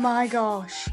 my gosh.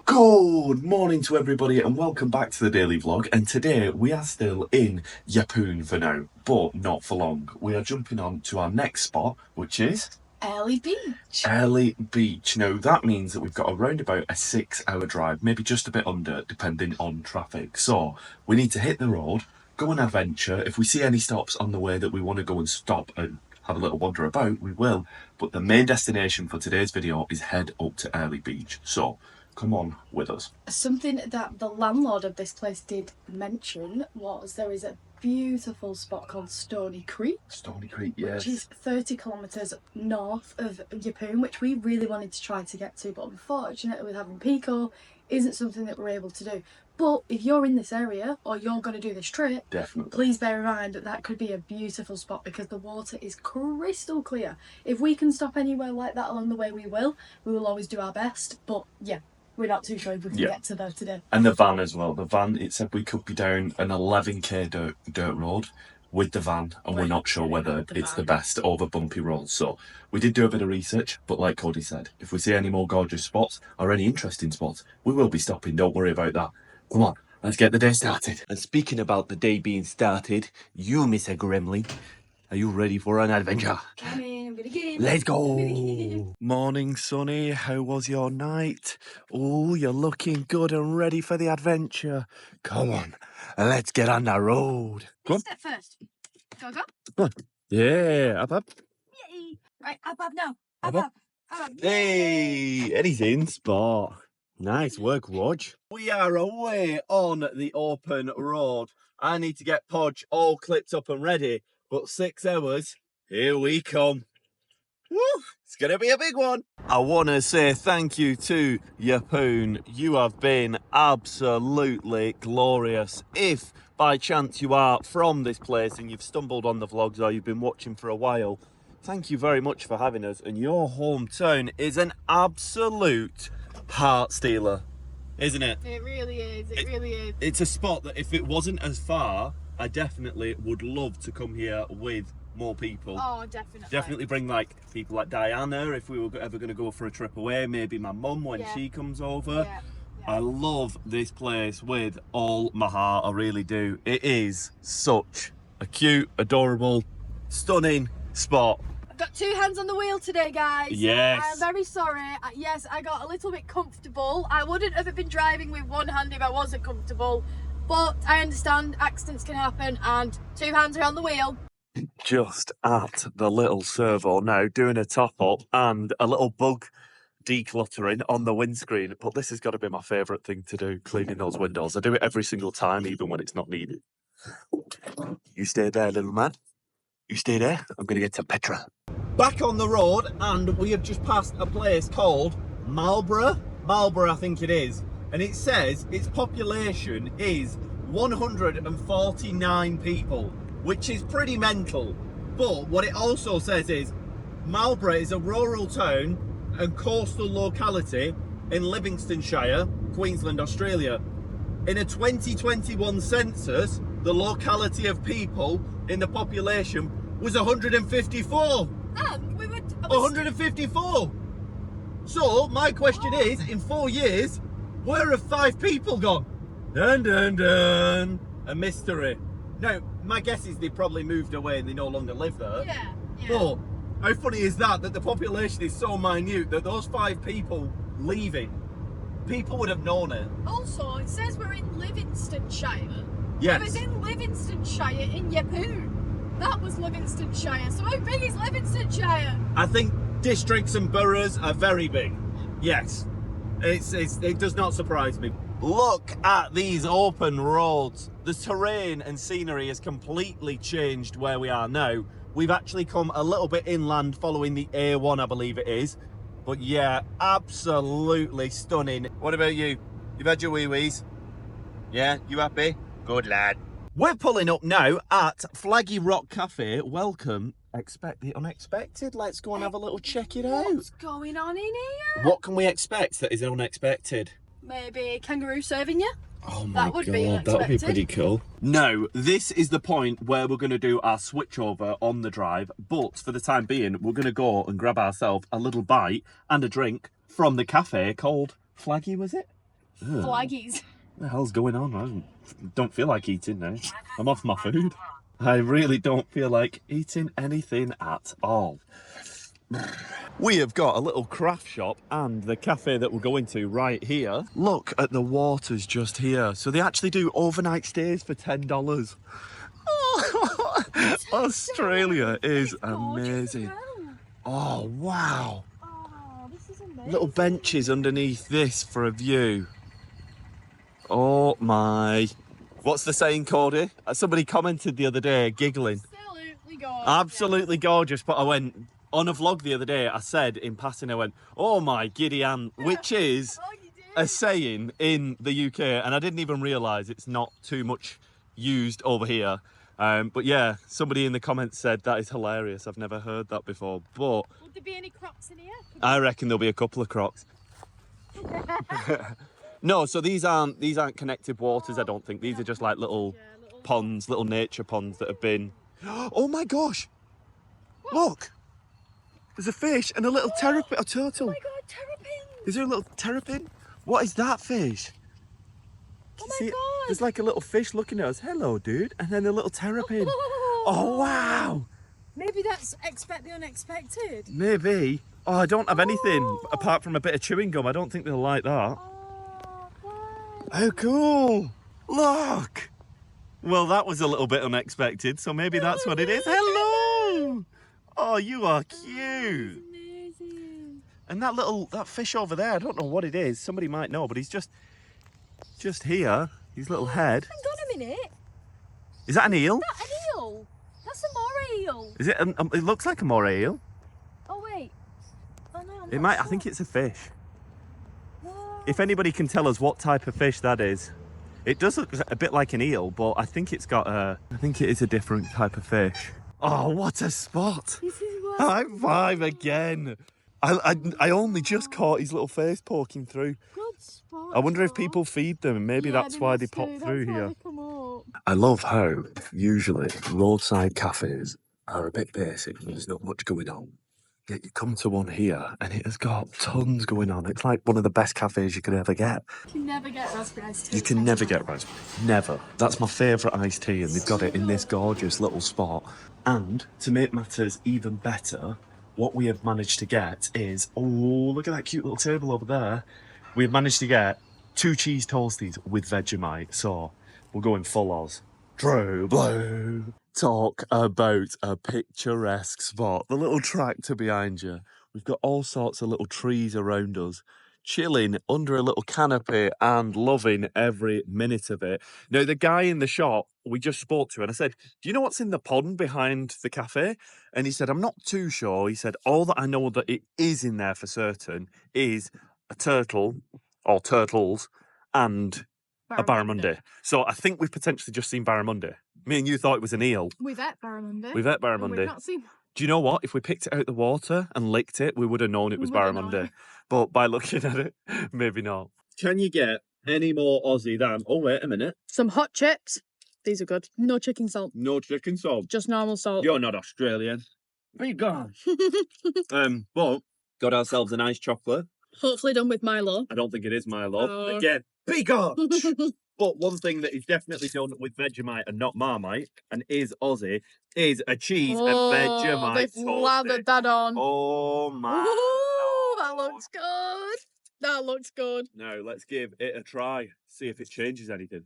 Good morning to everybody and welcome back to the daily vlog, and today we are still in Yeppoon for now, but not for long. We are jumping on to our next spot, which is Airlie Beach. Airlie Beach. Now that means that we've got around about a 6-hour drive, maybe just a bit under depending on traffic. So we need to hit the road, go on adventure. If we see any stops on the way that we want to go and stop and have a little wander about, we will. But the main destination for today's video is head up to Airlie Beach. So come on with us. Something that the landlord of this place did mention was there is a beautiful spot called Stony Creek. Stony Creek, yes. Which is 30 kilometres north of Yeppoon, which we really wanted to try to get to, but unfortunately with having Pico, isn't something that we're able to do. But if you're in this area or you're going to do this trip, Definitely, please bear in mind that that could be a beautiful spot because the water is crystal clear. If we can stop anywhere like that along the way, we will. We will always do our best, but yeah, we're not too sure if we can get to there today. And the van as well. The van, it said we could be down an 11k dirt road with the van, and we're not sure whether it's the best over bumpy roads. So we did do a bit of research, but like Cody said, if we see any more gorgeous spots or any interesting spots, we will be stopping. Don't worry about that. Come on, let's get the day started. And speaking about the day being started, you, Mr. Gremlin, are you ready for an adventure? Come in, I'm gonna get in. Let's go! Morning, Sonny. How was your night? Oh, you're looking good and ready for the adventure. Come on, let's get on the road. Come on. Step first. Go, go. Come on. Yeah, up. Yay. Right, up now. Up. Hey, Eddie's in spot. Nice work, Rog. We are away on the open road. I need to get Podge all clipped up and ready, but 6 hours, here we come. Woo! It's going to be a big one. I want to say thank you to Yeppoon. You have been absolutely glorious. If by chance you are from this place and you've stumbled on the vlogs or you've been watching for a while, thank you very much for having us. And your hometown is an absolute heart stealer, isn't it? It really is. It really is. It's a spot that if it wasn't as far, I definitely would love to come here with more people. Oh, definitely. Definitely bring like people like Diana if we were ever going to go for a trip away. Maybe my mum when she comes over. Yeah. I love this place with all my heart. I really do. It is such a cute, adorable, stunning spot. Got two hands on the wheel today, guys. Yes. I'm very sorry. Yes, I got a little bit comfortable. I wouldn't have been driving with one hand if I wasn't comfortable, but I understand accidents can happen and two hands are on the wheel. Just at the little servo now, doing a top up and a little bug decluttering on the windscreen. But this has got to be my favourite thing to do, cleaning those windows. I do it every single time, even when it's not needed. You stay there, little man. You stay there. I'm going to get to Petra. Back on the road, and we have just passed a place called Marlborough, I think it is, and it says its population is 149 people, which is pretty mental. But what it also says is Marlborough is a rural town and coastal locality in Livingstone, Queensland, Australia. In a 2021 census, the locality of people in the population was 154. And we would 154. So my question is, in 4 years, where have 5 people gone? Dun dun dun. A mystery. Now, my guess is they probably moved away and they no longer live there. Yeah. But how funny is that the population is so minute that those 5 people leaving, people would have known it. Also, it says we're in Livingstone. Yes. I was in Livingstone in Yeppoon. That was Livingstone. So how big is Livingstone? I think districts and boroughs are very big. Yes. It does not surprise me. Look at these open roads. The terrain and scenery has completely changed where we are now. We've actually come a little bit inland following the A1, I believe it is. But yeah, absolutely stunning. What about you? You've had your wee-wees? Yeah, you happy? Good lad. We're pulling up now at Flaggy Rock Café. Welcome. Expect the unexpected. Let's go and have a little check it out. What's going on in here? What can we expect that is unexpected? Maybe a kangaroo serving you? Oh my That would be god, that would be unexpected. pretty cool. No, this is the point where we're going to do our switchover on the drive, but for the time being, we're going to go and grab ourselves a little bite and a drink from the cafe called Flaggy, was it? Ugh. Flaggies. What the hell's going on? I don't feel like eating now. I'm off my food. I really don't feel like eating anything at all. We have got a little craft shop and the cafe that we're going to right here. Look at the waters just here. So they actually do overnight stays for $10. Australia is amazing. Oh, wow. Oh, this is amazing. Little benches underneath this for a view. Oh my. What's the saying, Cody? Somebody commented the other day, giggling. Absolutely gorgeous. Absolutely gorgeous. But I went, on a vlog the other day, I said in passing, I went, oh my giddy aunt, which is a saying in the UK. And I didn't even realise it's not too much used over here. But yeah, somebody in the comments said that is hilarious. I've never heard that before. But would there be any crocs in here? I reckon there'll be a couple of crocs. No, so these aren't connected waters, I don't think. These are just like little ponds, little nature ponds that have been... Oh my gosh! What? Look! There's a fish and a little terrapin, a turtle. Oh my god, terrapin! Is there a little terrapin? What is that fish? Oh my god! There's like a little fish looking at us. Hello, dude. And then a little terrapin. Oh, wow! Maybe that's expect the unexpected. Maybe. Oh, I don't have anything apart from a bit of chewing gum. I don't think they'll like that. Oh, cool. Look. Well, that was a little bit unexpected, so maybe that's what it is. Hello. Oh, you are cute. Amazing. And that fish over there, I don't know what it is. Somebody might know, but he's just here. His little head. Hang on a minute. Is that an eel? That's an eel. That's a moray eel. Is it? It looks like a moray eel. Oh wait. Oh no. I'm It not might. sure. I think it's a fish. Whoa. If anybody can tell us what type of fish that is, it does look a bit like an eel, but I think it's got a. I think it is a different type of fish. Oh, what a spot! This is what. High five again. I only just caught his little face poking through. Good spot. I wonder if people feed them, and maybe Yeah, that's they why they must pop do. through That's why here. they come up. I love how usually roadside cafes are a bit basic and there's not much going on. Yet you come to one here and it has got tons going on. It's like one of the best cafes you could ever get. You can never get raspberry iced tea. You can never get raspberry. Never. That's my favourite iced tea and they've got it in this gorgeous little spot. And to make matters even better, what we have managed to get is, oh, look at that cute little table over there. We've managed to get 2 cheese toasties with Vegemite, so we're going full Oz. True blue. Talk about a picturesque spot. The little tractor behind you. We've got all sorts of little trees around us, chilling under a little canopy and loving every minute of it. Now, the guy in the shop we just spoke to, and I said, do you know what's in the pond behind the cafe? And he said, I'm not too sure. He said, all that I know that it is in there for certain is a turtle or turtles and a barramundi. So I think we've potentially just seen barramundi. Me and you thought it was an eel. We've ate barramundi. We've ate And barramundi. we've not seen. Do you know what? If we picked it out the water and licked it, we would have known it was We would have known barramundi. it. But by looking at it, maybe not. Can you get any more Aussie than... Oh, wait a minute. Some hot chips. These are good. No chicken salt. No chicken salt. Just normal salt. You're not Australian. Be gone. But got ourselves a nice chocolate. Hopefully done with Milo. I don't think it is Milo. Oh. Again, be gone. But one thing that is definitely done with Vegemite and not Marmite, and is Aussie, is a cheese and Vegemite they've toasty. lathered that on. Oh my. Ooh, that looks good. That looks good. Now, let's give it a try. See if it changes anything.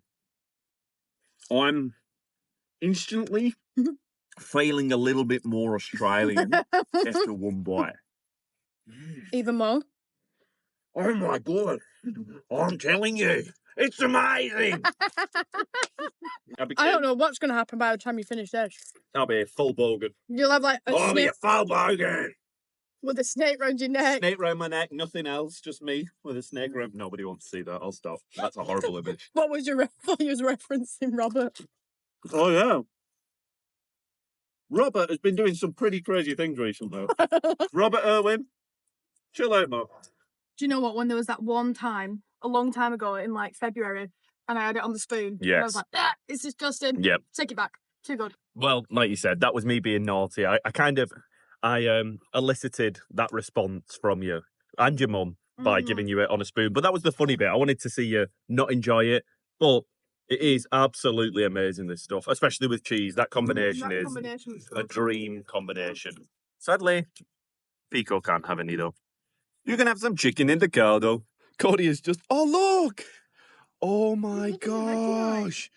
I'm instantly feeling a little bit more Australian after one bite. Even more. Oh my God. I'm telling you, it's amazing. I don't know what's going to happen by the time you finish this. I'll be a full bogan. You'll have like a I'll be snake a full bogan. with a snake round your neck. Snake round my neck, nothing else, just me with a snake round. Nobody wants to see that. I'll stop. That's a horrible image. What was your referencing, Robert? Oh, yeah. Robert has been doing some pretty crazy things recently. Robert Irwin, chill out, man. Do you know what? When there was that one time, a long time ago in like February, and I had it on the spoon. And I was Yes. like, it's disgusting. Yep. Take it back. Too good. Well, like you said, that was me being naughty. I elicited that response from you and your mum by giving you it on a spoon. But that was the funny bit. I wanted to see you not enjoy it, but it is absolutely amazing, this stuff, especially with cheese. That combination is a dream combination. Sadly, Pico can't have any though. You can have some chicken in the car though. Cody is just, oh look! Oh my gosh!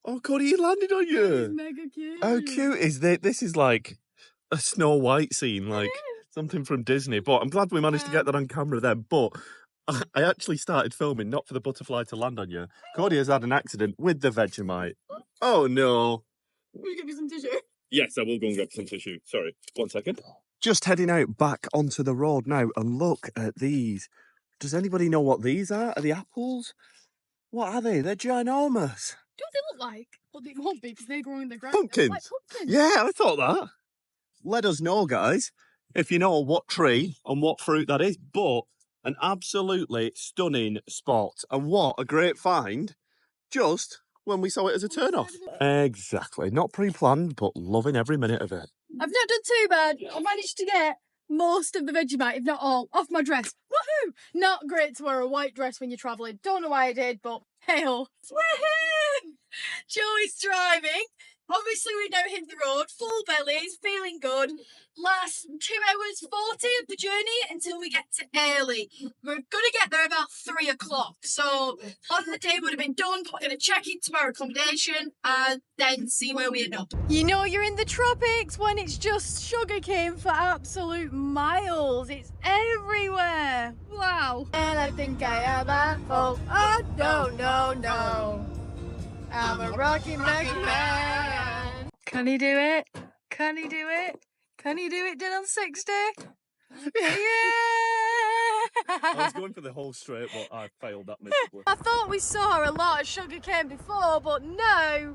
Oh, Cody, he landed on you! That is mega cute. How cute is that? This is like a Snow White scene, like something from Disney. But I'm glad we managed to get that on camera then. But I actually started filming not for the butterfly to land on you. Cody has had an accident with the Vegemite. Oh no. Will you give me some tissue? Yes, I will go and grab some tissue. Sorry, 1 second. Just heading out back onto the road now, and look at these. Does anybody know what these are? Are they apples? What are they? They're ginormous. Do they look like? Well, they won't be because they're growing in the ground. Pumpkins. Like pumpkins. Yeah, I thought that. Let us know, guys, if you know what tree and what fruit that is. But an absolutely stunning spot. And what a great find just when we saw it as a turn-off. Exactly. Not pre-planned, but loving every minute of it. I've not done too bad. I managed to get most of the Vegemite, if not all, off my dress. Woohoo! Not great to wear a white dress when you're travelling. Don't know why I did, but hey-ho. Woohoo! Joey's driving. Obviously, we now hit the road, full bellies, feeling good. Last 2 hours 40 of the journey until we get to Airlie. We're going to get there about 3 o'clock. So, on the day would have been done. We're going to check into our accommodation and then see where we end up. You know you're in the tropics when it's just sugarcane for absolute miles. It's everywhere. Wow. And I think I am a oh no. I'm a rocky man. Can he do it? Can he do it? Can he do it, Dylan 60? Yeah! I was going for the whole straight, but I failed that miserably. I thought we saw a lot of sugarcane before, but no.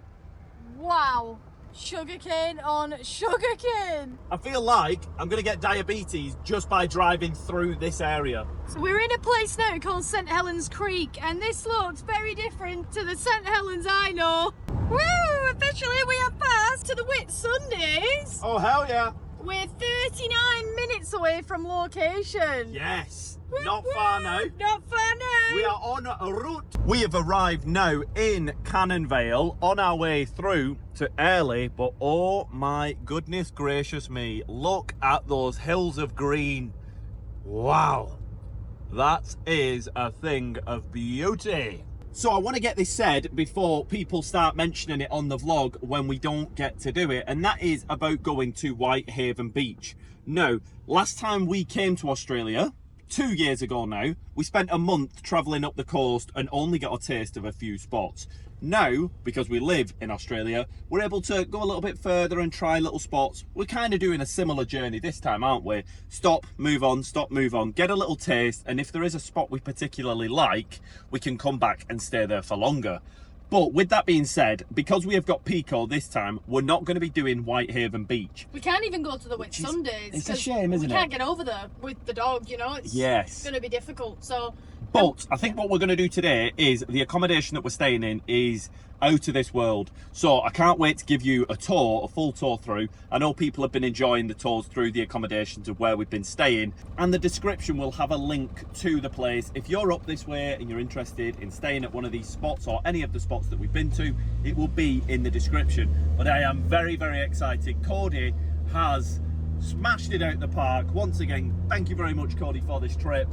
Wow. Sugarcane on sugarcane. I feel like I'm going to get diabetes just by driving through this area. So we're in a place now called St Helens Creek, and this looks very different to the St Helens I know. Woo! Officially we have passed to the Whitsundays. Oh, hell yeah. We're 39 minutes away from location. Yes. Not far now. Not far now. We are on a route. We have arrived now in Cannonvale on our way through to Airlie, but oh my goodness gracious me, look at those hills of green. Wow. That is a thing of beauty. So I want to get this said before people start mentioning it on the vlog when we don't get to do it, and that is about going to Whitehaven Beach. Now, last time we came to Australia, 2 years ago now, we spent a month travelling up the coast and only got a taste of a few spots. Now, because we live in Australia, we're able to go a little bit further and try little spots. We're kind of doing a similar journey this time, aren't we? Stop, move on, get a little taste, and if there is a spot we particularly like, we can come back and stay there for longer. But with that being said, because we have got Pico this time, we're not going to be doing Whitehaven Beach. We can't even go to the Whitsundays. It's a shame, isn't it? We can't get over there with the dog, you know? It's going to be difficult, so... But I think what we're going to do today is the accommodation that we're staying in is out of this world. So I can't wait to give you a tour, a full tour through. I know people have been enjoying the tours through the accommodations of where we've been staying. And the description will have a link to the place. If you're up this way and you're interested in staying at one of these spots or any of the spots that we've been to, it will be in the description. But I am very, very excited. Cody has smashed it out the park. Once again, thank you very much, Cody, for this trip.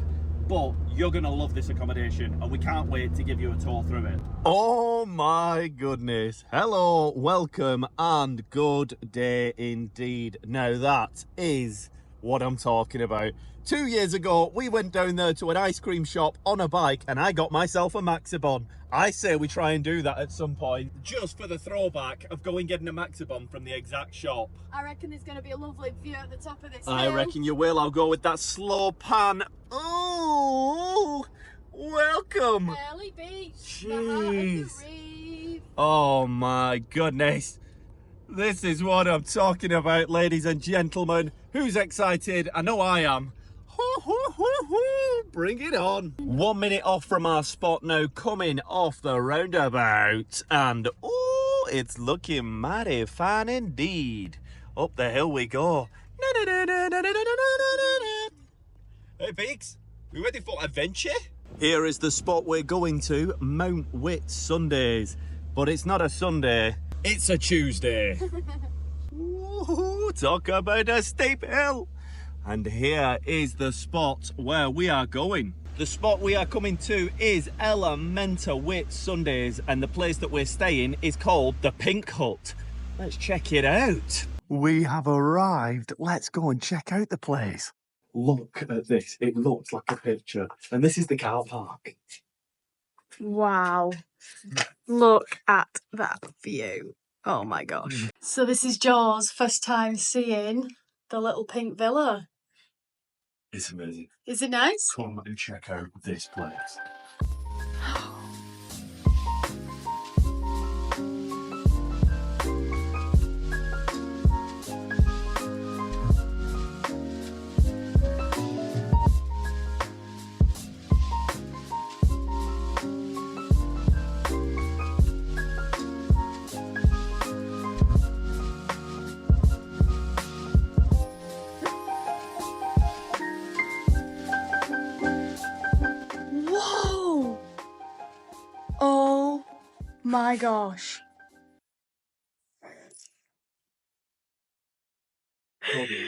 But you're going to love this accommodation and we can't wait to give you a tour through it. Oh my goodness. Hello, welcome and good day indeed. Now that is what I'm talking about. 2 years ago, we went down there to an ice cream shop on a bike and I got myself a Maxibon. I say we try and do that at some point, just for the throwback of going getting a Maxibon from the exact shop. I reckon there's going to be a lovely view at the top of this hill. I reckon you will. I'll go with that slow pan. Oh, welcome. Airlie Beach. Jeez. Oh my goodness. This is what I'm talking about, ladies and gentlemen. Who's excited? I know I am. Bring it on. 1 minute off from our spot now, coming off the roundabout, and oh, it's looking mighty fine indeed. Up the hill we go. Hey Peaks, We ready for adventure? Here is the spot we're going to, Mount Whitsundays. But it's not a Sunday, it's a Tuesday. Ooh, talk about a steep hill. And here is the spot where we are going. The spot we are coming to is Elementa Whitsundays, and the place that we're staying is called the Pink Hut. Let's check it out. We have arrived. Let's go and check out the place. Look at this. It looks like a picture. And this is the car park. Wow. Look at that view. Oh my gosh. So this is Joe's first time seeing the little pink villa. It's amazing. Is it nice? Come and check out this place. Whoa! Oh my gosh. Claudia,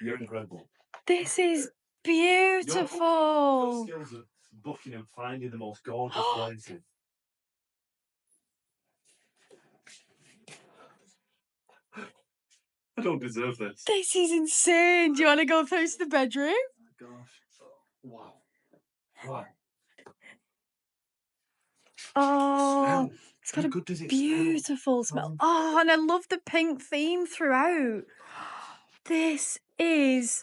you're incredible. This is Your beautiful. skills of booking and finding the most gorgeous places. I don't deserve this. This is insane. Do you want to go through to the bedroom? Oh my gosh. Wow. Wow. Oh, it's got How a good does it beautiful smell. Oh, and I love the pink theme throughout. This is,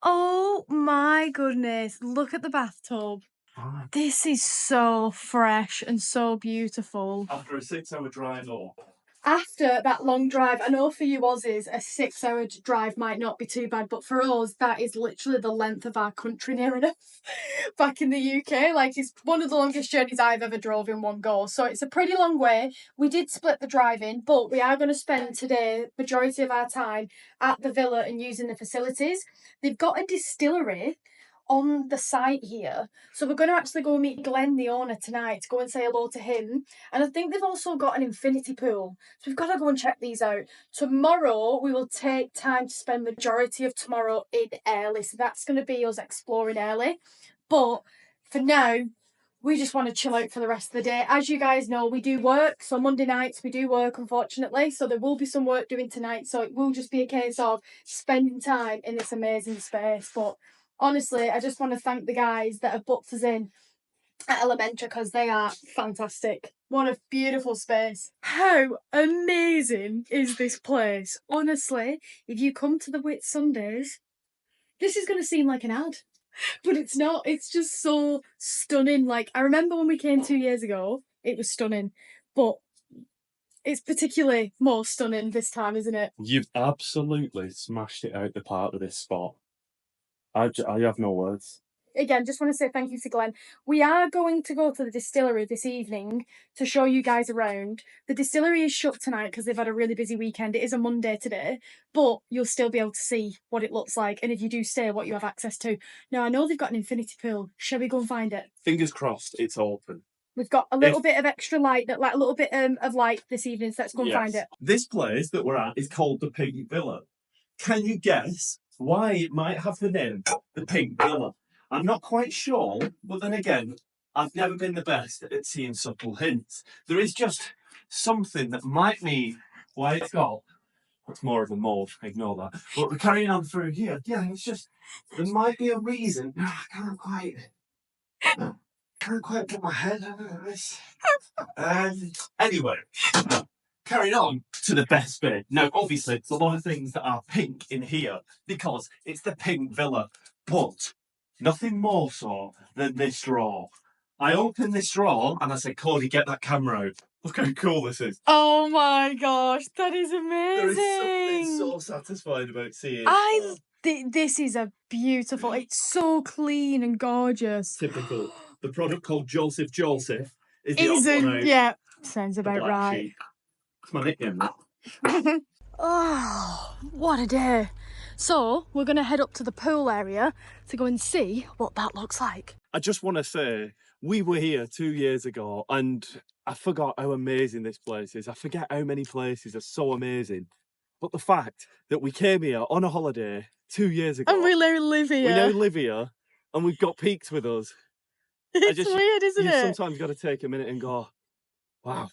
oh my goodness. Look at the bathtub. smell? This is so fresh and so beautiful. After a 6-hour drive or After that long drive, I know for you Aussies, a 6-hour drive might not be too bad, but for us, that is literally the length of our country near enough. Back in the UK, like, it's one of the longest journeys I've ever drove in one go, so it's a pretty long way. We did split the drive in, but we are going to spend today majority of our time at the villa and using the facilities. They've got a distillery on the site here, so we're going to actually go meet Glen, the owner, tonight, to go and say hello to him. And I think they've also got an infinity pool, so we've got to go and check these out. Tomorrow we will take time to spend majority of tomorrow in Airlie, so that's going to be us exploring Airlie. But for now, we just want to chill out for the rest of the day. As you guys know, we do work, so Monday nights we do work, unfortunately, so there will be some work doing tonight, so it will just be a case of spending time in this amazing space. But honestly, I just want to thank the guys that have booked us in at Elementa because they are fantastic. What a beautiful space. How amazing is this place? Honestly, if you come to the Whitsundays, this is going to seem like an ad, but it's not. It's just so stunning. Like, I remember when we came 2 years ago, it was stunning, but it's particularly more stunning this time, isn't it? You've absolutely smashed it out the park with this spot. I have no words. Again, just want to say thank you to Glen. We are going to go to the distillery this evening to show you guys around. The distillery is shut tonight because they've had a really busy weekend. It is a Monday today, but you'll still be able to see what it looks like, and if you do stay, what you have access to. Now, I know they've got an infinity pool. Shall we go and find it? Fingers crossed it's open. We've got a little bit of extra light, like a little bit of light this evening, so let's go and find it. This place that we're at is called the Pink Villa. Can you guess why it might have the name the Pink Villa? I'm not quite sure, but then again, I've never been the best at seeing subtle hints. There is just something that might mean why it's got. It's more of a mauve, ignore that. But we're carrying on through here. Yeah, it's just, there might be a reason. I can't quite put my head on this. Anyway, carrying on to the best bit. Now, obviously, there's a lot of things that are pink in here because it's the Pink Villa, but nothing more so than this drawer. I opened this drawer and I said, Cody, get that camera out. Look how cool this is. Oh my gosh, that is amazing. There is something so satisfying about seeing. This is a beautiful, it's so clean and gorgeous. Typical. The product called Joseph is the odd one out. Yeah, sounds about Black right. sheep. It's my nickname, that. Oh, what a day. So we're going to head up to the pool area to go and see what that looks like. I just want to say, we were here 2 years ago and I forgot how amazing this place is. I forget how many places are so amazing. But the fact that we came here on a holiday 2 years ago. And we now live here. We now live here and we've got peaks with us. It's weird, isn't it? You've sometimes got to take a minute and go, wow.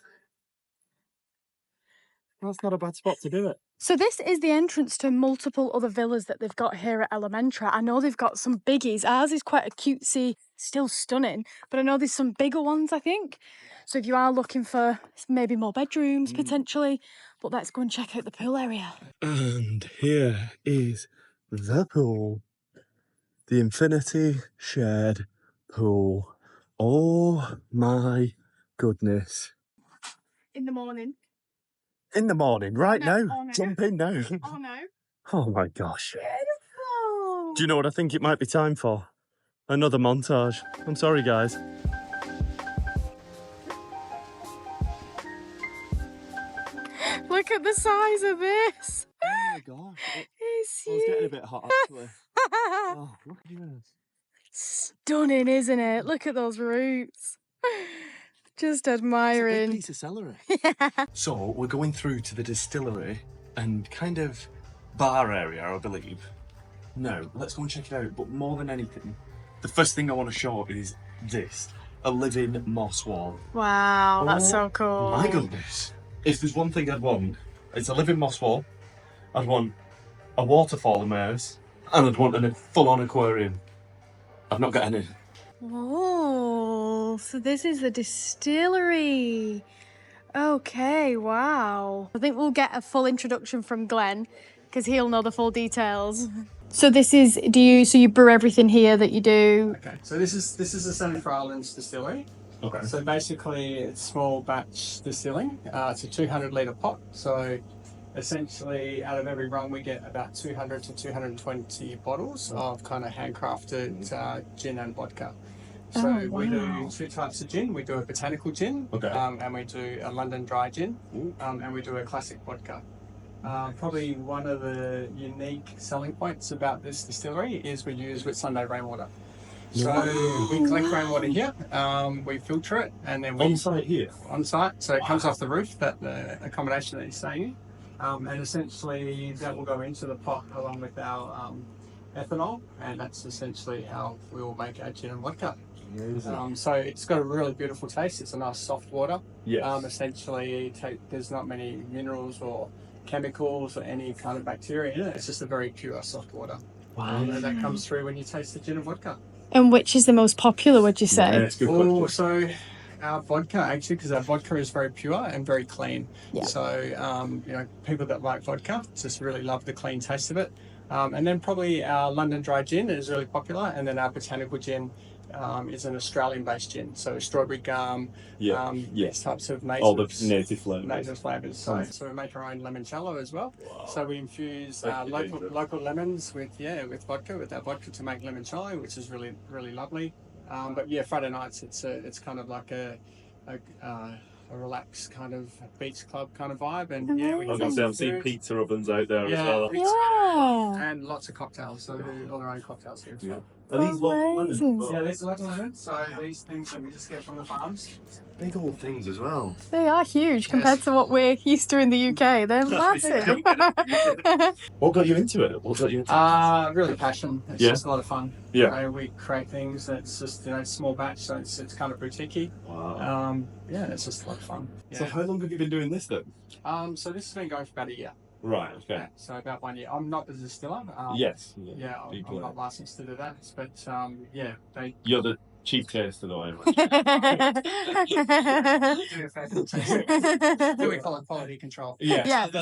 That's not a bad spot to do it. So this is the entrance to multiple other villas that they've got here at Elementa. I know they've got some biggies. Ours is quite a cutesy, still stunning, but I know there's some bigger ones, I think. So if you are looking for maybe more bedrooms, potentially, but let's go and check out the pool area. And here is the pool. The infinity shared pool. Oh my goodness. In the morning. In the morning, right No, now. oh no. Jump in now. Oh no. Oh my gosh. Beautiful. Do you know what I think it might be time for? Another montage. I'm sorry, guys. Look at the size of this. Oh my gosh. It's I was getting a huge. bit hot, actually. Oh, look at this. Stunning, isn't it? Look at those roots. Just It's a admiring. big piece of celery. So we're going through to the distillery and kind of bar area, I believe. No, let's go and check it out. But more than anything, the first thing I want to show is this, a living moss wall. Wow, that's so Oh cool. my goodness. If there's one thing I'd want, it's a living moss wall. I'd want a waterfall immerse, and I'd want a full-on aquarium. I've not got any. Oh, so this is the distillery. Okay, wow. I think we'll get a full introduction from Glen because he'll know the full details. So this is, so you brew everything here that you do? Okay, so this is the Scenic for Islands Distillery. Okay. So basically it's small batch distilling. It's a 200 litre pot. So essentially out of every run we get about 200 to 220 bottles of kind of handcrafted gin and vodka. So we do two types of gin. We do a botanical gin, Okay. and we do a London dry gin, and we do a classic vodka. Probably one of the unique selling points about this distillery is we use Whitsunday rainwater. So we collect rainwater here, we filter it, and then we On site here? on site. So it comes off the roof, that the accommodation that you're staying in, and essentially that will go into the pot along with our ethanol, and that's essentially how we will make our gin and vodka. So it's got a really beautiful taste. It's a nice soft water. Yes. Essentially, there's not many minerals or chemicals or any kind of bacteria in it. It's just a very pure soft water. Wow. And that comes through when you taste the gin and vodka. And which is the most popular, would you say? Yeah, it's a good question. So our vodka, actually, because our vodka is very pure and very clean. Yeah. So, people that like vodka just really love the clean taste of it. And then probably our London dry gin is really popular. And then our botanical gin is an Australian-based gin. So strawberry gum, these types of native, All the native flavours. native flavours. So we make our own limoncello as well. Wow. So we infuse Thank you, local lemons with vodka, with our vodka to make limoncello, which is really, really lovely. But yeah, Friday nights it's kind of like a relaxed kind of beach club kind of vibe, and yeah, we I was got going to say, some I've seen food. pizza ovens out there as Yeah, well. Yeah. and lots of cocktails. So we do all our own cocktails here as well. Are these Amazing. Yeah, these are local lemons. So these things that we just get from the farms. big old things as well? They are huge compared to what we're used to in the UK. They're massive. What got you into it? What got you into it? Really passion. It's Yeah. just a lot of fun. Yeah. You know, we create things that's just small batch, so it's kind of boutiquey. Wow. Yeah, it's just a lot of fun. So Yeah. how long have you been doing this then? So this has been going for about a year. Right, okay. So about 1 year. I'm not the distiller. Yes. Yeah, I'm not licensed to do that. But yeah, they You're the chief taster though, anyway. do a fabulous tasting. Do we call it quality control? Yeah. Is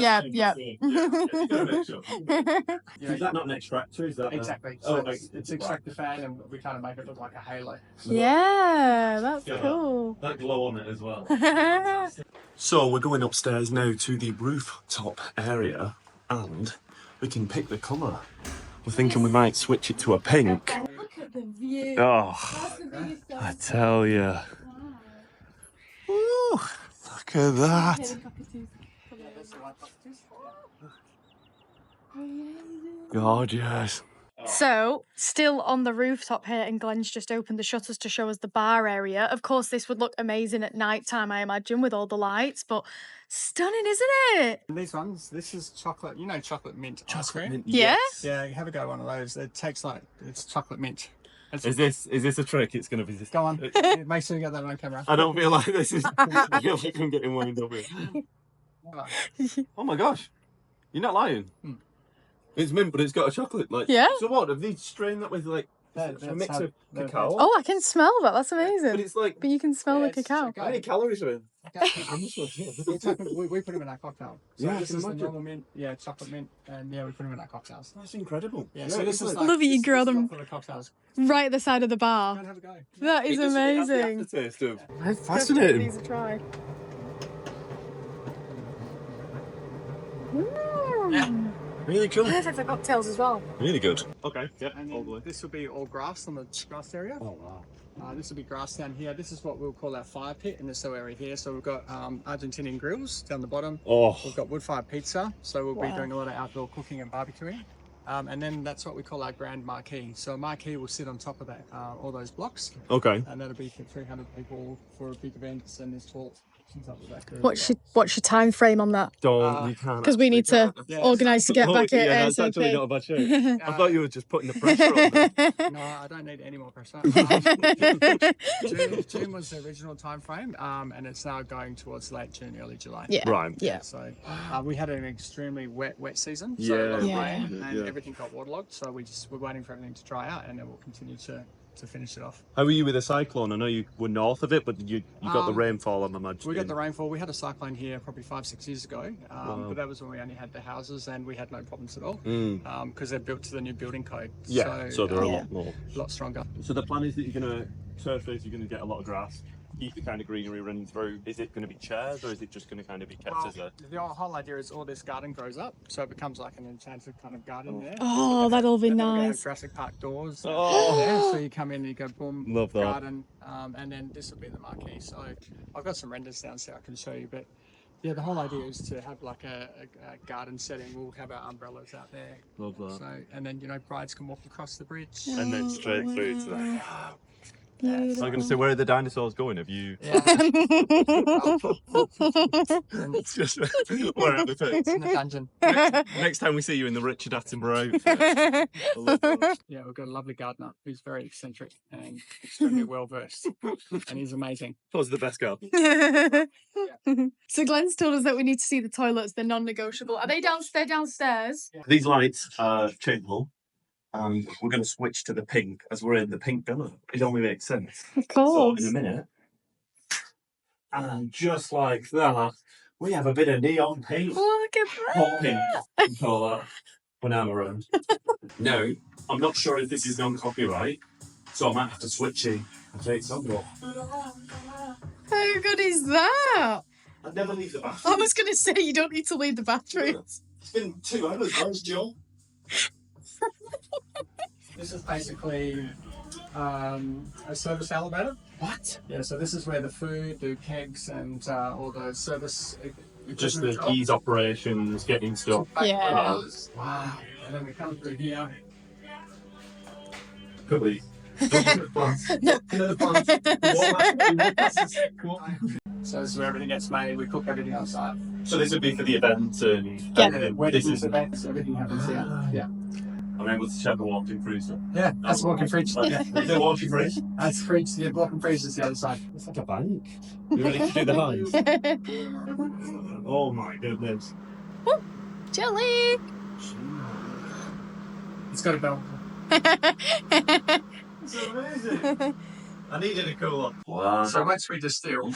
that not an extractor? Is that Exactly. Oh, So it's extractor fan, and we kind of make it look like a halo. Yeah, that's Yeah. cool. that glow on it as well. So we're going upstairs now to the rooftop area, and we can pick the colour. We're thinking we might switch it to a pink. Look at the view. Oh, That's the biggest I tell you. Woo, look at that. Gorgeous. So, still on the rooftop here, and Glen's just opened the shutters to show us the bar area. Of course, this would look amazing at night time, I imagine, with all the lights, but stunning, isn't it? And these ones, this is chocolate, you know, chocolate mint ice cream? Mint, Yeah? yes. Yeah, have a go one of those. It tastes like it's chocolate mint. Is this a trick? It's going to be this. Go on. Make sure you get that on camera. I don't feel like this is. I feel like I'm getting wound up here. Oh my gosh. You're not lying. It's mint, but it's got a chocolate. Like, Yeah. So what? Have they strained that with like a mix of cacao? Oh, I can smell that. That's But amazing. it's like. But you can smell the it's cacao. okay. How many calories are in? we put them in our cocktail. So Yeah, I this can is the imagine. normal mint, yeah, chocolate mint, and yeah, we put them in our cocktails. That's incredible. Yeah, so this is like, Love it, you this grow is them. for the cocktails. Right at the side of the Go bar. and have a go. That is amazing. It taste of. Definitely Fascinating. needs a try. Really cool. Perfect for cocktails as well. Really good. Okay. Yeah. And then this will be all grass on the grass area. Oh wow. This will be grass down here. This is what we'll call our fire pit in this area here. So we've got Argentinian grills down the bottom. Oh. We've got wood-fired pizza. So we'll be Wow. doing a lot of outdoor cooking and barbecuing. And then that's what we call our grand marquee. So a marquee will sit on top of that, all those blocks. Okay. And that'll be for 300 people for big events and this talk. What's your time frame on that? Don't you can't. Because we need to Yeah. organise to get back yeah, at that's actually not a ASAP. bad shape. I thought you were just putting the pressure on them. No, I don't need any more pressure. June was the original time frame, and it's now going towards late June, early July. Yeah. Right. Yeah. So we had an extremely wet season. Yeah. So a lot of Yeah. rain and Yeah. everything got waterlogged. So we're waiting for everything to dry out, and then we'll continue to finish it off. How were you with the cyclone? I know you were north of it, but you got the rainfall, I'm imagining. We got the rainfall. We had a cyclone here probably 5-6 years ago, but that was when we only had the houses and we had no problems at all because they're built to the new building code. Yeah, so they're a Yeah. lot more. lot stronger. So the plan is that you're going to surface, you're going to get a lot of grass, keep the kind of greenery running through. Is it going to be chairs or is it just going to kind of be kept as a... The whole idea is all this garden grows up, so it becomes like an enchanted kind of garden there. Oh, that'll be And then we're gonna have nice. Jurassic Park doors. Oh. Yeah, so you come in and you go boom, Love that. garden, and then this will be the marquee. So I've got some renders downstairs I can show you, but yeah, the whole idea is to have like a garden setting. We'll have our umbrellas out there. Love that. So and then brides can walk across the bridge. And then straight through to that. I was Beautiful. going to say, where are the dinosaurs going? Have you... Yeah. It's just wherever it fits. in the dungeon. Next time we see you in the Richard Attenborough outfit. I love that. Yeah, we've got a lovely gardener who's very eccentric and extremely well versed, and he's amazing. That was the best girl. So Glen's told us that we need to see the toilets. They're non-negotiable. Are they downstairs? These lights are changeable. We're going to switch to the pink as we're in the pink villa. It only makes sense. Of So course. in a minute, and just like that, we have a bit of neon pink, Look at hot pink, that. we call that when I'm around. Now, I'm not sure if this is non-copyright, so I might have to switch it and take some off. How good is that? I never leave the I bathroom. was going to say you don't need to leave the bathroom. It's been 2 hours, where's Joe? This is basically a service elevator. What? Yeah, so this is where the food, the kegs, and all the service. Just the ease operations, getting stuff. Yeah. Wow. And then we come through here. Quickly. Another plant. So this is where everything gets made. We cook everything outside. So this would be for the event and Yeah. Weddings, events, everything happens here. Yeah. I'm able to check the walking through stuff. Yeah, that's the walking fridge. Okay. Is it walking fridge? That's fridge. The walking fridge is the other side. It's like a bank. You ready to do the highs? Oh my goodness. Jelly. It's got a bell. It's amazing. I needed a cooler. Wow. So once we distill,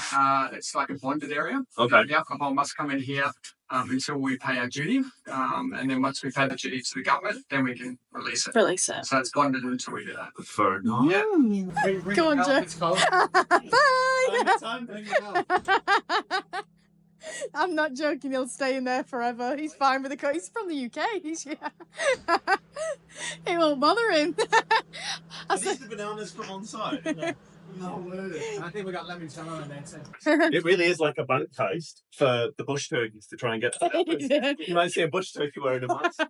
it's like a bonded area. Okay. The alcohol must come in here until we pay our duty. And then once we pay the duty to the government, then we can release it. Release it. So it's bonded until we do that. Fair enough. Yeah. Go on, Joe. It's cold. Bye. Time, bring it up. I'm not joking, he'll stay in there forever. He's fine with the coat. He's from the UK. It won't bother him. Are these the bananas from on site? No, I think we got lemon jello in there too. It really is like a bank heist for the bush turkeys to try and get. You might see a bush turkey wearing a mask.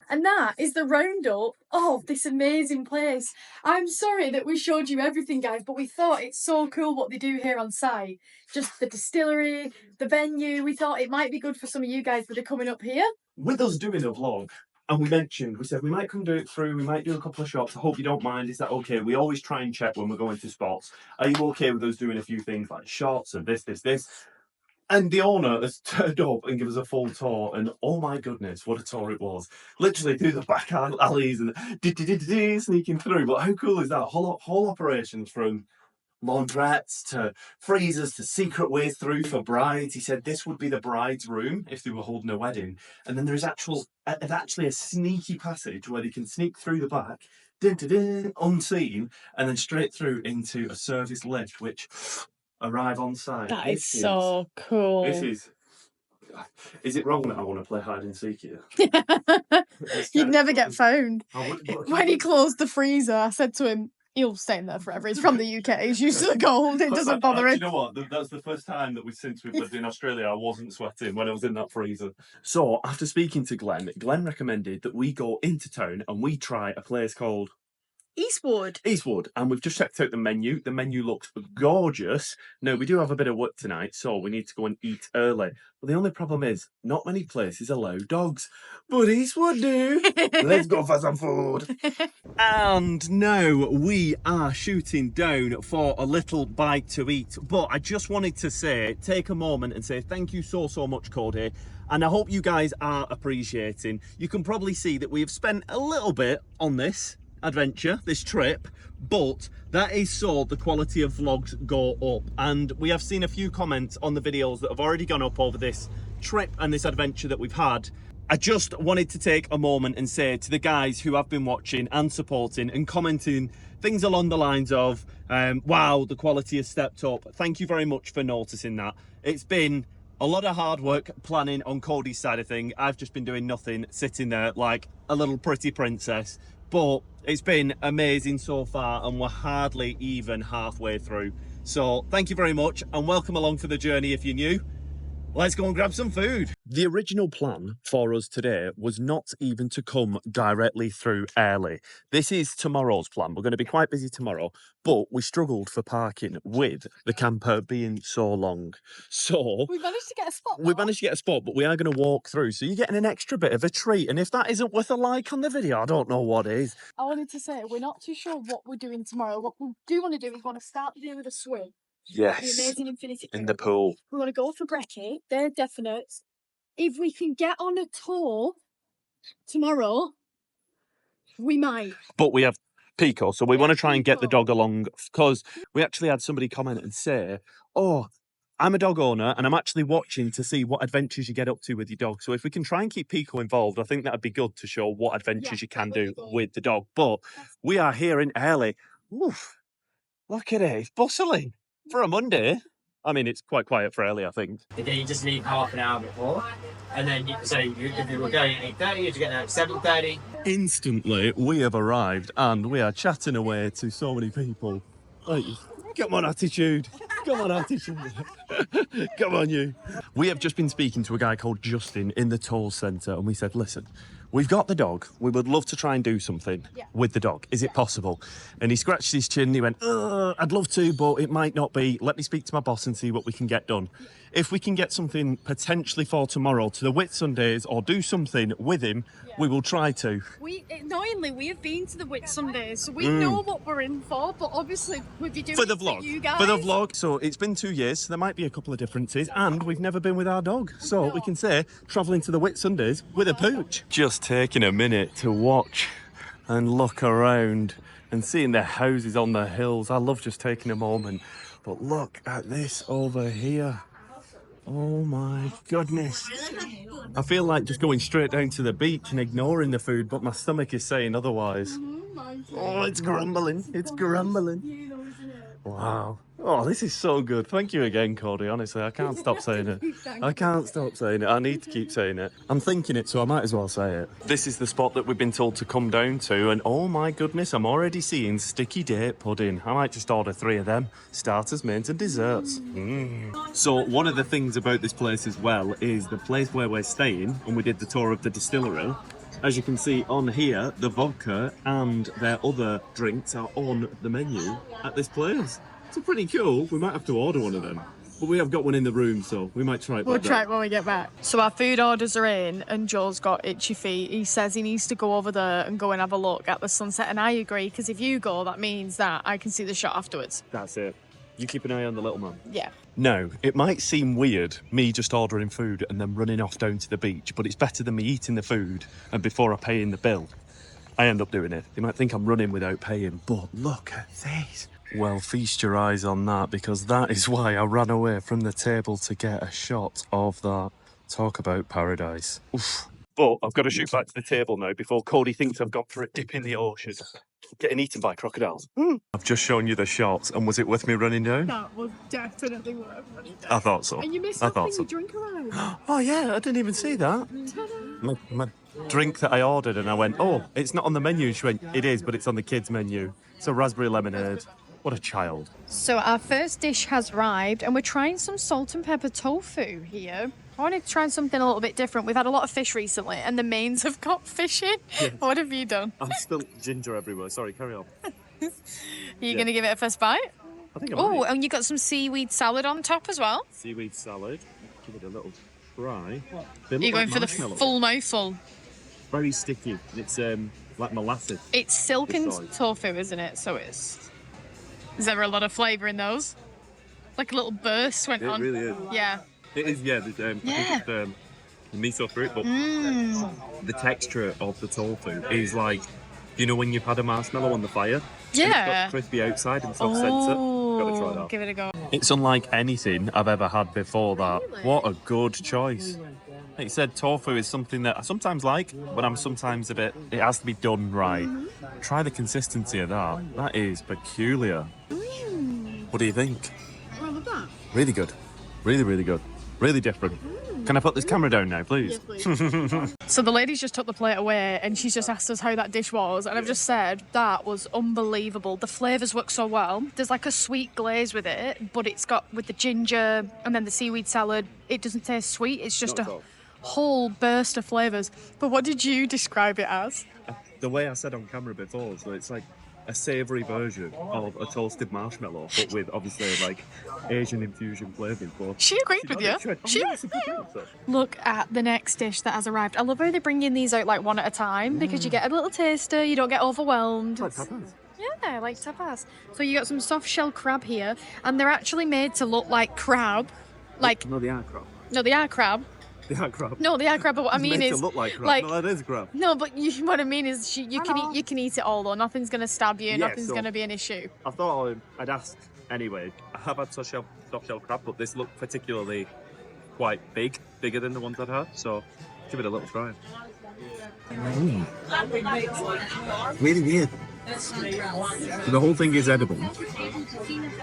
And that is the roundup of this amazing place. I'm sorry that we showed you everything, guys, but we thought it's so cool what they do here on site. Just the distillery, the venue. We thought it might be good for some of you guys that are coming up here. With us doing a vlog, and we said we might come do it through, we might do a couple of shots. I hope you don't mind. Is that okay? We always try and check when we're going to spots. Are you okay with us doing a few things like shots and this? And the owner has turned up and given us a full tour, and oh my goodness, what a tour it was. Literally through the back alleys and sneaking through. But how cool is that? Whole operations from laundrettes to freezers to secret ways through for brides. He said this would be the bride's room if they were holding a wedding. And then there's actually a sneaky passage where they can sneak through the back, unseen, and then straight through into a service lift, which arrive on site. That is so cool. Is it wrong that I want to play hide and seek here? You'd never get found. When When he closed the freezer, I said to him, he'll stay in there forever. He's from the UK. He's used to the cold. It doesn't bother him. You know what? That's the first time that since we've lived in Australia, I wasn't sweating when I was in that freezer. So after speaking to Glen recommended that we go into town and we try a place called Eastwood, and we've just checked out the menu. The menu looks gorgeous. Now, we do have a bit of work tonight, so we need to go and eat early. But the only problem is, not many places allow dogs. But Eastwood do. Let's go for some food. And now we are shooting down for a little bite to eat. But I just wanted to take a moment and say thank you so much, Cody. And I hope you guys are appreciating. You can probably see that we have spent a little bit on this adventure, this trip, but that is so the quality of vlogs go up. And we have seen a few comments on the videos that have already gone up over this trip and this adventure that we've had. I just wanted to take a moment and say to the guys who have been watching and supporting and commenting things along the lines of wow, the quality has stepped up. Thank you very much for noticing that. It's been a lot of hard work planning on Cody's side of things. I've just been doing nothing, sitting there like a little pretty princess. But it's been amazing so far, and we're hardly even halfway through. So thank you very much, and welcome along for the journey if you're new. Let's go and grab some food. The original plan for us today was not even to come directly through Airlie. This is tomorrow's plan. We're going to be quite busy tomorrow, but we struggled for parking with the camper being so long. So We managed to get a spot. we managed to get a spot, but we are going to walk through. So you're getting an extra bit of a treat. And if that isn't worth a like on the video, I don't know what is. I wanted to say, we're not too sure what we're doing tomorrow. What we do want to do is we want to start the day with a swim. The Yes, amazing infinity in pool. the pool. We want to go for brekkie. They're definite. If we can get on a tour tomorrow, we might. But we have Pico, so we want to try and get the dog along, because we actually had somebody comment and say, oh, I'm a dog owner and I'm actually watching to see what adventures you get up to with your dog. So if we can try and keep Pico involved, I think that'd be good to show what adventures you can do with the dog. But we are here in Airlie. Oof, look at it, it's bustling for a Monday. I mean, it's quite quiet for Airlie, I think. Again, you just leave half an hour before, and then if you were going at 8:30, you get there at 7:30. Instantly, we have arrived and we are chatting away to so many people. Like, come on, attitude. Come on, attitude. Come on, you. We have just been speaking to a guy called Justin in the toll centre, and we said, listen, we've got the dog. We would love to try and do something with the dog. Is it possible? And he scratched his chin and he went, I'd love to, but it might not be. Let me speak to my boss and see what we can get done. If we can get something potentially for tomorrow to the Whitsundays or do something with him, we will try to. Annoyingly, we have been to the Whitsundays, so we know what we're in for, but obviously we'd be doing For the it vlog. for you guys. For the vlog. So it's been 2 years, so there might be a couple of differences, and we've never been with our dog. So we can say, travelling to the Whitsundays with a pooch. Just taking a minute to watch and look around and seeing the houses on the hills. I love just taking a moment. But look at this over here. Oh my goodness. I feel like just going straight down to the beach and ignoring the food, but my stomach is saying otherwise. Oh, it's grumbling. It's grumbling. Wow. Oh, this is so good. Thank you again, Cody. Honestly, I can't stop saying it. I can't stop saying it. I need to keep saying it. I'm thinking it, so I might as well say it. This is the spot that we've been told to come down to, and oh my goodness, I'm already seeing sticky date pudding. I might just order 3 of them. Starters, mains and desserts. So one of the things about this place as well is the place where we're staying, and we did the tour of the distillery. As you can see on here, the vodka and their other drinks are on the menu at this place. It's pretty cool. We might have to order one of them. But we have got one in the room, so we might try it. We'll try it when we get back. So our food orders are in, and Joe's got itchy feet. He says he needs to go over there and go and have a look at the sunset, and I agree, because if you go, that means that I can see the shot afterwards. That's it. You keep an eye on the little man. Yeah. No, it might seem weird, me just ordering food and then running off down to the beach, but it's better than me eating the food and before I pay in the bill, I end up doing it. You might think I'm running without paying, but look at this. Well, feast your eyes on that, because that is why I ran away from the table to get a shot of that. Talk about paradise. Oof. But I've got to shoot back to the table now before Cody thinks I've gone for a dip in the ocean. Getting eaten by crocodiles. I've just shown you the shots, and was it worth me running down? That was definitely worth running down. I thought so. And you missed I something, thought so. your drink arrived. Oh yeah, I didn't even see that. My drink that I ordered, and I went, oh, it's not on the menu. And she went, it is, but it's on the kids' menu. So raspberry lemonade. What a child. So our first dish has arrived, and we're trying some salt and pepper tofu here. I wanted to try something a little bit different. We've had a lot of fish recently, and the mains have got fish in. Yes. What have you done? I've spilled ginger everywhere. Sorry, carry on. Are you going to give it a first bite? I think I Oh, might. and you got some seaweed salad on top as well. Seaweed salad. Give it a little try. Are you going for the full mouthful? Very sticky. It's like molasses. It's silken tofu, isn't it? So it's... Is there a lot of flavour in those? Like a little burst went on. It really is. Yeah. It is, yeah. There's, I think it's miso fruit, but the texture of the tofu is like, you know when you've had a marshmallow on the fire? Yeah. And it's got crispy outside and soft centre. Gotta try that. Give it a go. It's unlike anything I've ever had before that. Really? What a good choice. Like you said, tofu is something that I sometimes like, but I'm sometimes a bit, it has to be done right. Try the consistency of that. That is peculiar. What do you think? I love that. Really good. Really, really good. Really different. Can I put this camera down now, please? Yes, please. So the lady's just took the plate away, and she's just asked us how that dish was, and I've just said that was unbelievable. The flavours work so well. There's like a sweet glaze with it, but it's got with the ginger and then the seaweed salad. It doesn't taste sweet. It's just a whole burst of flavours. But what did you describe it as? The way I said on camera before, so it's like a savoury version of a toasted marshmallow, but with obviously like Asian infusion flavours. She agreed with you. Look at the next dish that has arrived. I love how they bring in these out like one at a time, because you get a little taster, you don't get overwhelmed. Like tapas. Yeah, like tapas. So you got some soft shell crab here, and they're actually made to look like crab. Like No, they are crab. no, they are crab. They are crab. No, they are crab. But what I mean made is, to look like crab. No, that is crab. No, but what I mean is, you can eat it all though. Nothing's gonna stab you. Yeah, Nothing's so gonna be an issue. I thought I'd ask anyway. I have had soft shell crab, but this looked particularly quite bigger than the ones I'd had. So give it a little try. Really weird. The whole thing is edible,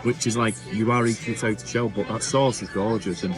which is like you are eating it out of shell, but that sauce is gorgeous and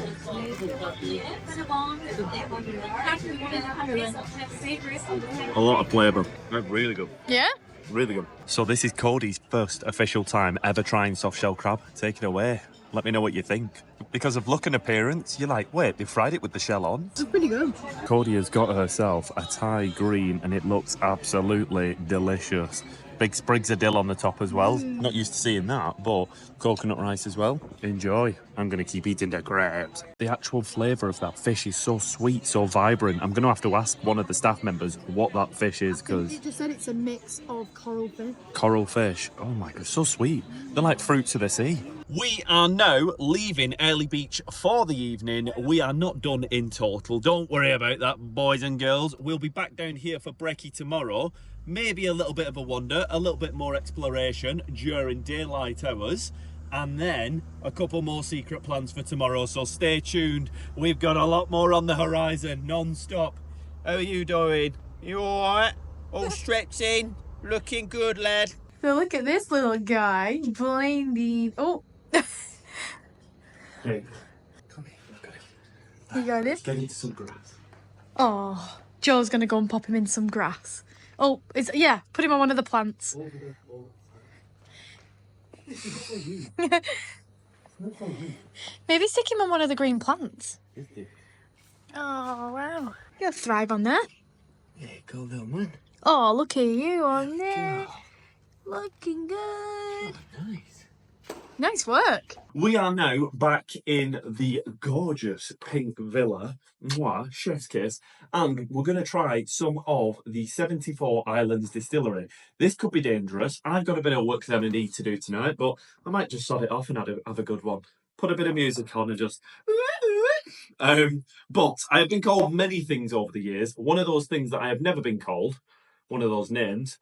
a lot of flavour. Really good. Yeah. Really good. So this is Cody's first official time ever trying soft shell crab. Take it away. Let me know what you think. Because of look and appearance, you're like, wait, they fried it with the shell on? It's pretty good. Cody has got herself a Thai green and it looks absolutely delicious. Big sprigs of dill on the top as well. Not used to seeing that, but coconut rice as well. Enjoy. I'm going to keep eating the crabs. The actual flavour of that fish is so sweet, so vibrant. I'm going to have to ask one of the staff members what that fish is, because... You just said it's a mix of coral fish. Coral fish. Oh my God, so sweet. They're like fruits of the sea. We are now leaving Airlie Beach for the evening. We are not done in total. Don't worry about that, boys and girls. We'll be back down here for brekkie tomorrow. Maybe a little bit of a wander, a little bit more exploration during daylight hours, and then a couple more secret plans for tomorrow. So stay tuned. We've got a lot more on the horizon, non-stop. How are you doing? You all right? All stretching? Looking good, lad. So look at this little guy playing the... Oh, Hey, come here, look at it. you got Let's it? get into some grass. Oh, Joe's going to go and pop him in some grass. Oh, yeah, put him on one of the plants. Maybe stick him on one of the green plants. Oh, wow. You'll thrive on that. There you go, little man. Oh, look at you on there. Looking good. Oh, nice. Nice work. We are now back in the gorgeous pink villa, Mwah, chef's kiss, and we're going to try some of the 74 Islands Distillery. This could be dangerous. I've got a bit of work that I need to do tonight, but I might just sod it off and have a good one. Put a bit of music on and just... But I have been called many things over the years. One of those things that I have never been called, one of those names,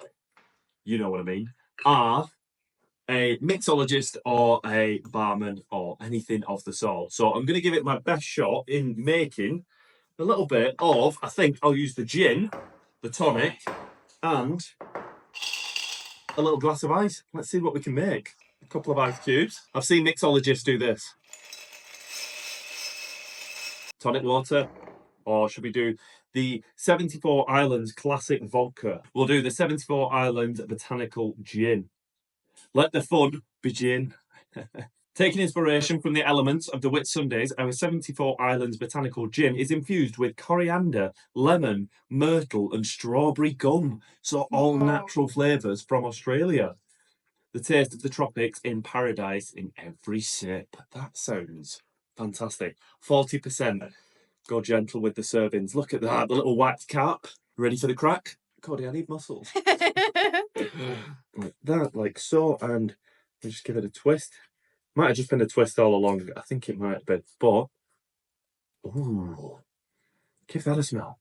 you know what I mean, are a mixologist or a barman or anything of the sort. So I'm going to give it my best shot in making a little bit of, I think I'll use the gin, the tonic, and a little glass of ice. Let's see what we can make. A couple of ice cubes. I've seen mixologists do this. Tonic water, or should we do the 74 Islands Classic Vodka? We'll do the 74 Islands Botanical Gin. Let the fun begin. Taking inspiration from the elements of the Whitsundays, our 74 Islands Botanical Gin is infused with coriander, lemon, myrtle and strawberry gum. So all natural flavours from Australia. The taste of the tropics in paradise in every sip. That sounds fantastic. 40%. Go gentle with the servings. Look at that, the little wax cap. Ready for the crack? Cody, I need muscles. Like that, like so, and we'll just give it a twist. Might have just been a twist all along. I think it might have been, but ooh, give that a smell.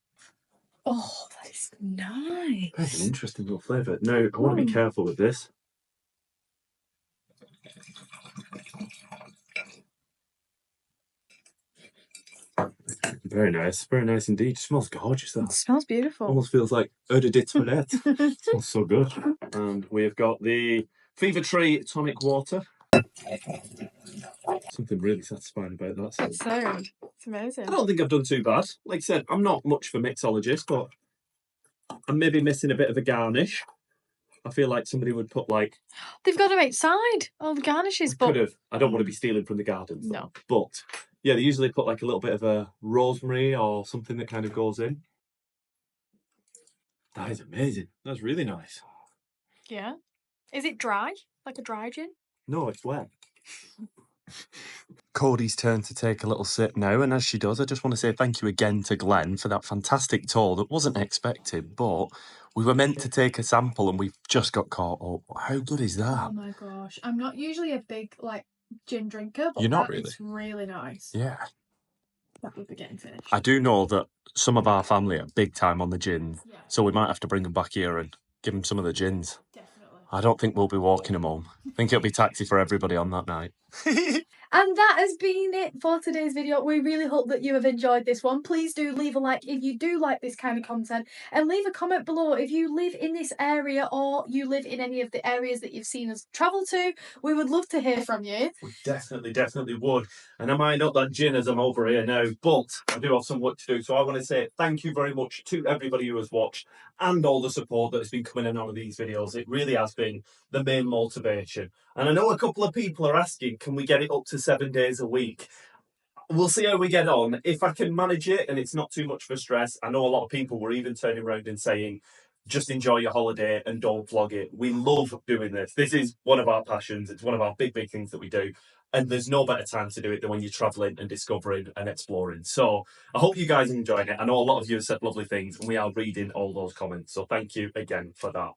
Oh, that is nice. That's an interesting little flavour. Now, I want to be careful with this. Very nice indeed. It smells gorgeous, that. It smells beautiful. Almost feels like eau de toilette. Smells so good. And we've got the Fever Tree tonic water. Something really satisfying about that sound. Sound. It's amazing. I don't think I've done too bad. Like I said, I'm not much for mixologists, but I'm maybe missing a bit of a garnish. I feel like somebody would put like... They've got them outside, all the garnishes, but... Could have. I don't want to be stealing from the gardens. No. But, yeah, they usually put like a little bit of a rosemary or something that kind of goes in. That is amazing. That's really nice. Yeah. Is it dry? Like a dry gin? No, it's wet. Cody's turn to take a little sip now, and as she does, I just want to say thank you again to Glen for that fantastic tour that wasn't expected, but we were meant to take a sample and we've just got caught up. How good is that? Oh my gosh. I'm not usually a big, like, gin drinker, but You're not that really? is really nice. Yeah. That would be getting finished. I do know that some of our family are big time on the gin, Yeah. so we might have to bring them back here and give them some of the gins. Definitely. I don't think we'll be walking them home. I think it'll be taxi for everybody on that night. And that has been it for today's video. We really hope that you have enjoyed this one. Please do leave a like if you do like this kind of content, and leave a comment below if you live in this area or you live in any of the areas that you've seen us travel to. We would love to hear from you. We definitely would. And I might not that gin as I'm over here now, but I do have some work to do. So I want to say thank you very much to everybody who has watched and all the support that has been coming in on these videos. It really has been the main motivation. And I know a couple of people are asking, can we get it up to 7 days a week? We'll see how we get on. If I can manage it and it's not too much for stress, I know a lot of people were even turning around and saying, just enjoy your holiday and don't vlog it. We love doing this. This is one of our passions. It's one of our big things that we do. And there's no better time to do it than when you're travelling and discovering and exploring. So I hope you guys are enjoying it. I know a lot of you have said lovely things and we are reading all those comments. So thank you again for that.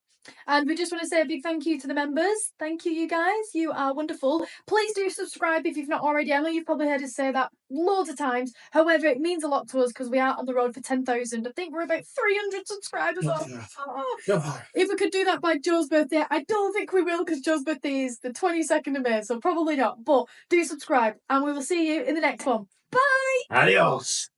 And we just want to say a big thank you to the members. Thank you, you guys. You are wonderful. Please do subscribe if you've not already. I know you've probably heard us say that loads of times. However, it means a lot to us because we are on the road for 10,000. I think we're about 300 subscribers. If we could do that by Joe's birthday, I don't think we will because Joe's birthday is the 22nd of May, so probably not. But do subscribe and we will see you in the next one. Bye! Adios!